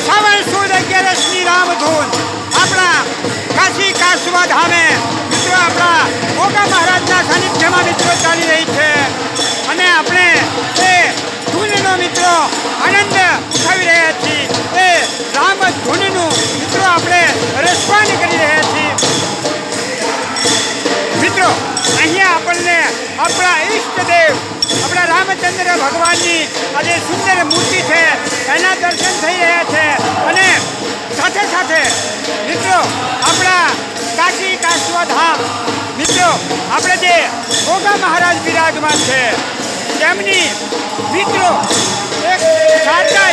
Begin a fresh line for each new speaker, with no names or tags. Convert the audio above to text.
સાવન સુદ 11ની રામધૂન આપણા કાશી કાસવા ધામે મિત્રો આપણા ગોગા મહારાજના સાનિધ્યમાં મિત્રો ચાલી રહી છે અને આપણે એ ધૂનનો મિત્રો આનંદ ઉઠાવી રહ્યા છીએ. એ રામ ધૂનનું મિત્રો આપણે રસપાન કરી રહ્યા છીએ. મિત્રો અહીંયા આપણને આપણા ઈષ્ટદેવ આપણા રામચંદ્ર ભગવાનની આજે સુંદર મૂર્તિ છે એના દર્શન થઈ રહ્યા છે અને સાથે સાથે મિત્રો આપણા કાશી કાસવા ધામ મિત્રો આપણે જે ગોગા મહારાજ બિરાજમાન છે તેમની મિત્રો એક સાચા